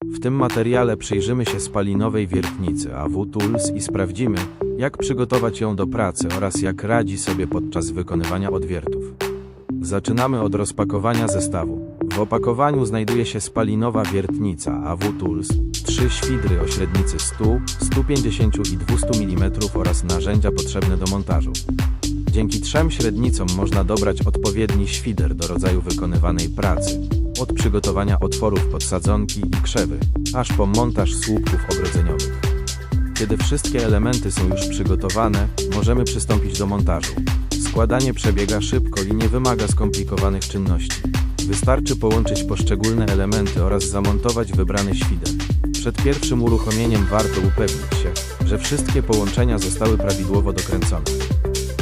W tym materiale przyjrzymy się spalinowej wiertnicy AW Tools i sprawdzimy, jak przygotować ją do pracy oraz jak radzi sobie podczas wykonywania odwiertów. Zaczynamy od rozpakowania zestawu. W opakowaniu znajduje się spalinowa wiertnica AW Tools, 3 świdry o średnicy 100, 150 i 200 mm oraz narzędzia potrzebne do montażu. Dzięki 3 średnicom można dobrać odpowiedni świder do rodzaju wykonywanej pracy, od przygotowania otworów pod sadzonki i krzewy, aż po montaż słupków ogrodzeniowych. Kiedy wszystkie elementy są już przygotowane, możemy przystąpić do montażu. Składanie przebiega szybko i nie wymaga skomplikowanych czynności. Wystarczy połączyć poszczególne elementy oraz zamontować wybrany świder. Przed pierwszym uruchomieniem warto upewnić się, że wszystkie połączenia zostały prawidłowo dokręcone.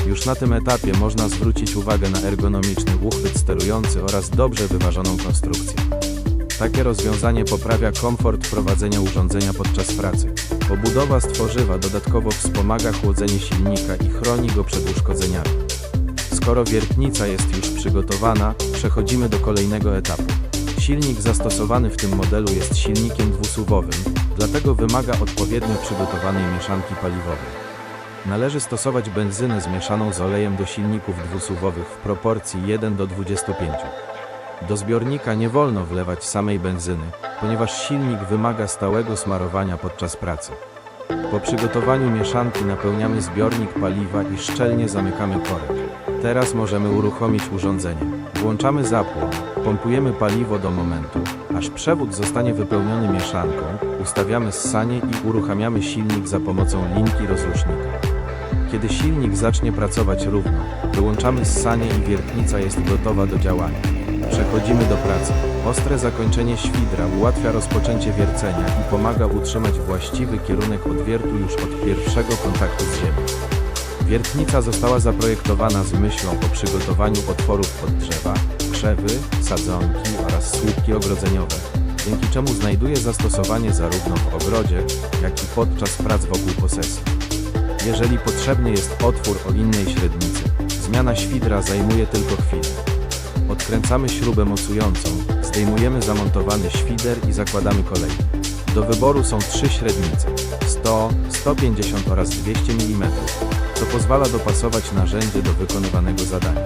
Już na tym etapie można zwrócić uwagę na ergonomiczny uchwyt sterujący oraz dobrze wyważoną konstrukcję. Takie rozwiązanie poprawia komfort prowadzenia urządzenia podczas pracy. Obudowa z tworzywa dodatkowo wspomaga chłodzenie silnika i chroni go przed uszkodzeniami. Skoro wiertnica jest już przygotowana, przechodzimy do kolejnego etapu. Silnik zastosowany w tym modelu jest silnikiem dwusuwowym, dlatego wymaga odpowiednio przygotowanej mieszanki paliwowej. Należy stosować benzynę zmieszaną z olejem do silników dwusuwowych w proporcji 1 do 25. Do zbiornika nie wolno wlewać samej benzyny, ponieważ silnik wymaga stałego smarowania podczas pracy. Po przygotowaniu mieszanki napełniamy zbiornik paliwa i szczelnie zamykamy korek. Teraz możemy uruchomić urządzenie. Włączamy zapłon, pompujemy paliwo do momentu, aż przewód zostanie wypełniony mieszanką, ustawiamy ssanie i uruchamiamy silnik za pomocą linki rozrusznika. Kiedy silnik zacznie pracować równo, wyłączamy ssanie i wiertnica jest gotowa do działania. Przechodzimy do pracy. Ostre zakończenie świdra ułatwia rozpoczęcie wiercenia i pomaga utrzymać właściwy kierunek odwiertu już od pierwszego kontaktu z ziemią. Wiertnica została zaprojektowana z myślą o przygotowaniu otworów pod drzewa, krzewy, sadzonki oraz słupki ogrodzeniowe, dzięki czemu znajduje zastosowanie zarówno w ogrodzie, jak i podczas prac wokół posesji. Jeżeli potrzebny jest otwór o innej średnicy, zmiana świdra zajmuje tylko chwilę. Odkręcamy śrubę mocującą, zdejmujemy zamontowany świder i zakładamy kolejny. Do wyboru są 3 średnice, 100, 150 oraz 200 mm, co pozwala dopasować narzędzie do wykonywanego zadania.